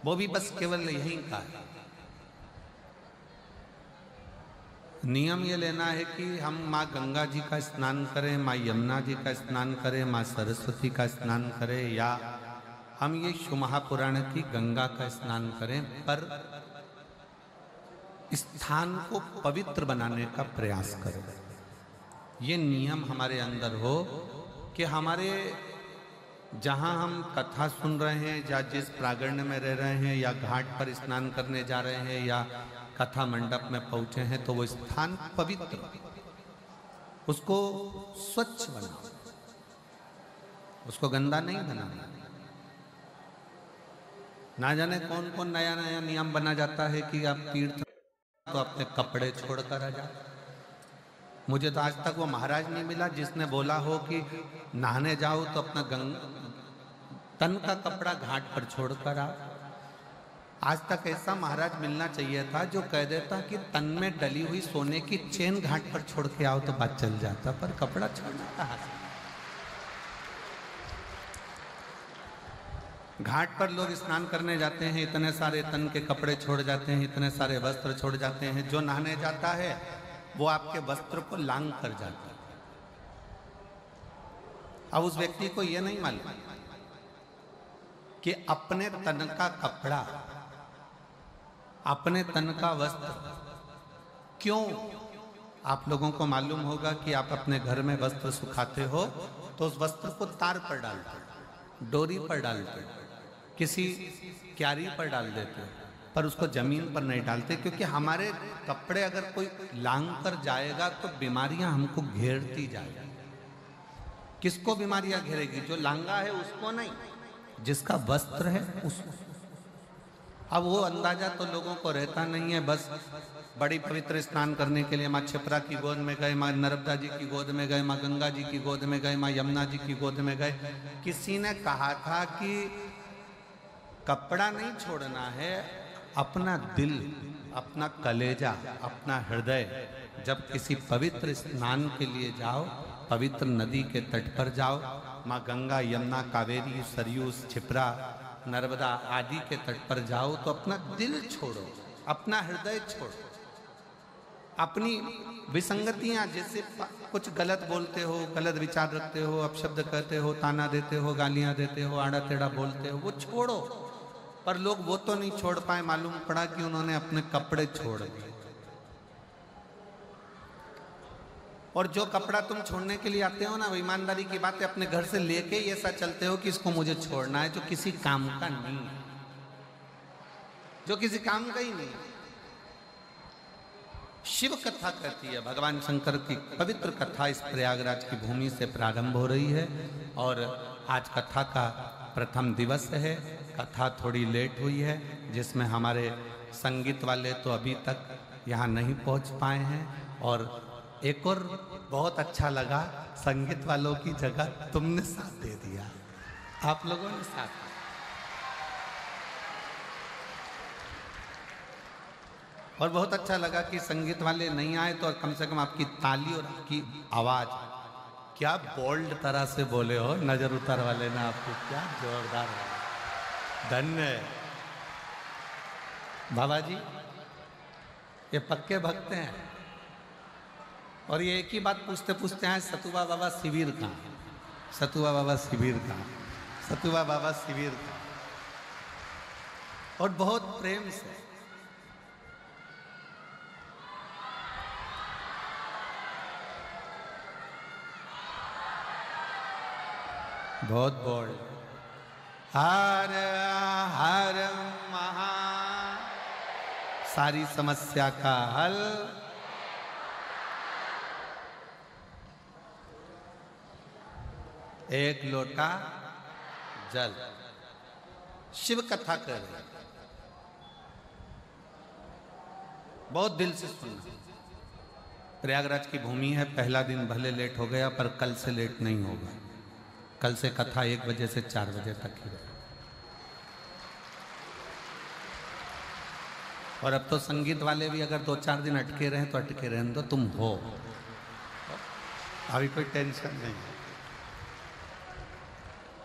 वो भी बस केवल यही का है। नियम ये लेना है कि हम माँ गंगा जी का स्नान करें, माँ यमुना जी का स्नान करें, माँ सरस्वती का स्नान करें, या हम ये शिव महापुराण की गंगा का स्नान करें, पर स्थान को पवित्र बनाने का प्रयास करें। ये नियम हमारे अंदर हो कि हमारे जहाँ हम कथा सुन रहे हैं या जिस प्रांगण में रह रहे हैं या घाट पर स्नान करने जा रहे हैं या कथा मंडप में पहुंचे हैं, तो वो स्थान पवित्र, उसको स्वच्छ बनाओ, उसको गंदा नहीं बनाना। ना जाने कौन कौन नया नया नियम बना जाता है कि आप तीर्थ तो अपने कपड़े छोड़कर आ जाओ। मुझे तो आज तक वो महाराज नहीं मिला जिसने बोला हो कि नहाने जाओ तो अपना तन का कपड़ा घाट पर छोड़कर आओ। आज तक ऐसा महाराज मिलना चाहिए था जो कह देता कि तन में डली हुई सोने की चेन घाट पर छोड़ के आओ तो बात चल जाता, पर कपड़ा छोड़ना कहाँ से। घाट पर लोग स्नान करने जाते हैं, इतने सारे तन के कपड़े छोड़ जाते हैं, इतने सारे वस्त्र छोड़ जाते हैं। जो नहाने जाता है वो आपके वस्त्र को लांग कर जाता है। अब उस व्यक्ति को यह नहीं मालूम कि अपने तन का कपड़ा, अपने तन का वस्त्र क्यों। आप लोगों को मालूम होगा कि आप अपने घर में वस्त्र सुखाते हो तो उस वस्त्र को तार पर डालते, डोरी पर डालते, किसी क्यारी पर डाल देते, पर उसको जमीन पर नहीं डालते, क्योंकि हमारे कपड़े अगर कोई लांग कर जाएगा तो बीमारियां हमको घेरती जाएगी। किसको बीमारियां घेरेगी? जो लांगा है उसको नहीं, जिसका वस्त्र है उसको। अब वो अंदाजा तो लोगों को रहता नहीं है। बस बड़ी पवित्र स्नान करने के लिए माँ क्षिप्रा की गोद में गए, माँ नर्मदा जी की गोद में गए, माँ गंगा जी की गोद में गए, माँ यमुना जी की गोद में गए। किसी ने कहा था कि कपड़ा नहीं छोड़ना है, अपना दिल, अपना कलेजा, अपना हृदय। जब किसी पवित्र स्नान के लिए जाओ, पवित्र नदी के तट पर जाओ, माँ गंगा, यमुना, कावेरी, सरयू, क्षिप्रा, नर्मदा आदि के तट पर जाओ, तो अपना दिल छोड़ो, अपना हृदय छोड़ो। अपनी विसंगतियां, जैसे कुछ गलत बोलते हो, गलत विचार रखते हो, अपशब्द कहते हो, ताना देते हो, गालियां देते हो, आड़ा टेढ़ा बोलते हो, वो छोड़ो। पर लोग वो तो नहीं छोड़ पाए। मालूम पड़ा कि उन्होंने अपने कपड़े छोड़ दिए। और जो कपड़ा तुम छोड़ने के लिए आते हो ना, वो ईमानदारी की बात है, अपने घर से लेके ही ऐसा चलते हो कि इसको मुझे छोड़ना है, जो किसी काम का नहीं है, जो किसी काम का ही नहीं। शिव कथा कहती है, भगवान शंकर की पवित्र कथा इस प्रयागराज की भूमि से प्रारंभ हो रही है और आज कथा का प्रथम दिवस है। कथा थोड़ी लेट हुई है, जिसमें हमारे संगीत वाले तो अभी तक यहाँ नहीं पहुँच पाए हैं। और एक और बहुत अच्छा लगा, संगीत वालों की जगह तुमने साथ दे दिया, आप लोगों ने साथ दिया। और बहुत अच्छा लगा कि संगीत वाले नहीं आए तो कम से कम आपकी ताली और आपकी आवाज़, क्या बोल्ड तरह से बोले हो, नजर उतार वाले ने आपको, क्या जोरदार है। धन्य बाबा जी, ये पक्के भक्त हैं। और ये एक ही बात पूछते पूछते हैं, सतुबा बाबा शिविर का, सतुबा बाबा शिविर का, सतुबा बाबा शिविर का। और बहुत प्रेम से बहुत बोल, हर हर महा, सारी समस्या का हल, एक लोटा जल। शिव कथा कर रहे, बहुत दिल से सुनना। प्रयागराज की भूमि है, पहला दिन भले लेट हो गया पर कल से लेट नहीं होगा। कल से कथा 1 बजे से 4 बजे तक ही रहे। और अब तो संगीत वाले भी अगर 2-4 दिन अटके रहे तो अटके रहने दो, तुम हो, अभी कोई टेंशन नहीं।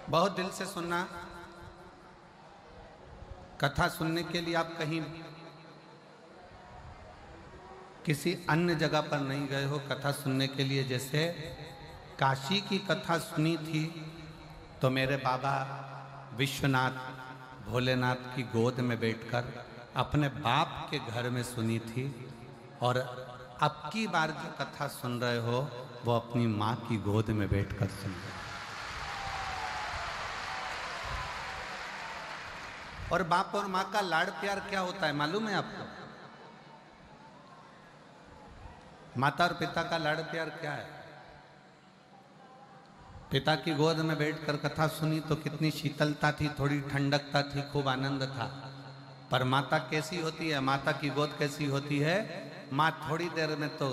बहुत दिल से सुनना। कथा सुनने के लिए आप कहीं किसी अन्य जगह पर नहीं गए हो कथा सुनने के लिए। जैसे काशी की कथा सुनी थी तो मेरे बाबा विश्वनाथ भोलेनाथ की गोद में बैठकर अपने बाप के घर में सुनी थी, और अब की बार जो कथा सुन रहे हो वो अपनी माँ की गोद में बैठकर सुन रहे हो। और बाप और माँ का लाड़ प्यार क्या होता है मालूम है आपको? माता और पिता का लाड़ प्यार क्या है? पिता की गोद में बैठकर कथा सुनी तो कितनी शीतलता थी, थोड़ी ठंडकता थी, खूब आनंद था। पर माता कैसी होती है? माता की गोद कैसी होती है? माँ थोड़ी देर में तो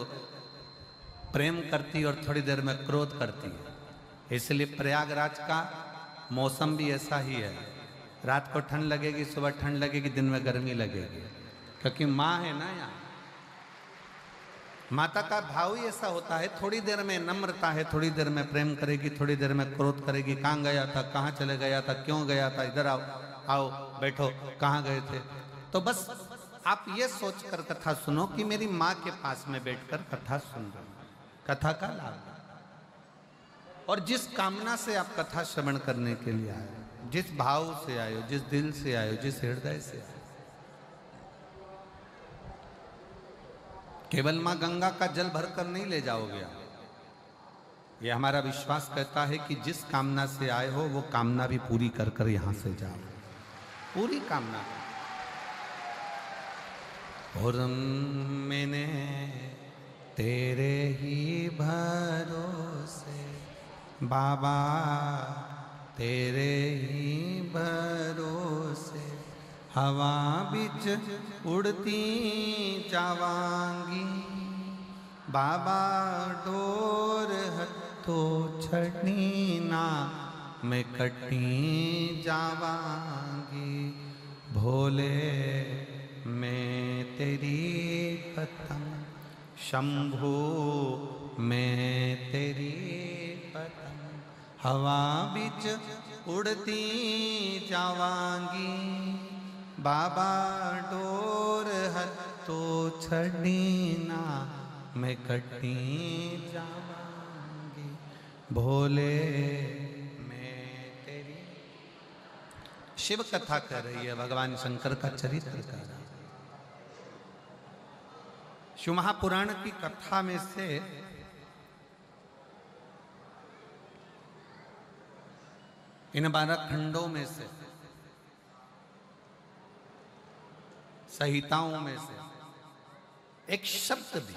प्रेम करती और थोड़ी देर में क्रोध करती है। इसलिए प्रयागराज का मौसम भी ऐसा ही है, रात को ठंड लगेगी, सुबह ठंड लगेगी, दिन में गर्मी लगेगी, क्योंकि माँ है ना यहाँ। माता का भाव ही ऐसा होता है, थोड़ी देर में नम्रता है, थोड़ी देर में प्रेम करेगी, थोड़ी देर में क्रोध करेगी। कहाँ गया था, कहाँ चले गया था, क्यों गया था, इधर आओ, आओ बैठो, कहाँ गए थे। तो बस आप ये सोचकर कथा सुनो कि मेरी माँ के पास में बैठकर कथा सुन रहे हो, कथा का लाभ। और जिस कामना से आप कथा श्रवण करने के लिए आए, जिस भाव से आए हो, जिस दिल से आए हो, जिस हृदय से आए, केवल मां गंगा का जल भरकर नहीं ले जाओगे आप। ये हमारा विश्वास कहता है कि जिस कामना से आए हो वो कामना भी पूरी कर कर यहां से जाओ, पूरी कामना। और मैंने तेरे ही भरोसे बाबा, तेरे ही भरोसे हवा बिच उड़ती जावांगी बाबा, डोर हथो छड़नी ना मैं कटी जावांगी। भोले मैं तेरी पतंग, शंभू मैं तेरी पतंग, हवा बिच उड़ती जावांगी बाबा, डोर हथो छड़ी ना मैं कटी जावांगी। भोले मैं तेरी। शिव कथा कर रही है, भगवान शंकर का चरित्र कर रहा है। शिव महापुराण की कथा में से इन 12 खंडों में से, संहिताओं में से एक शब्द भी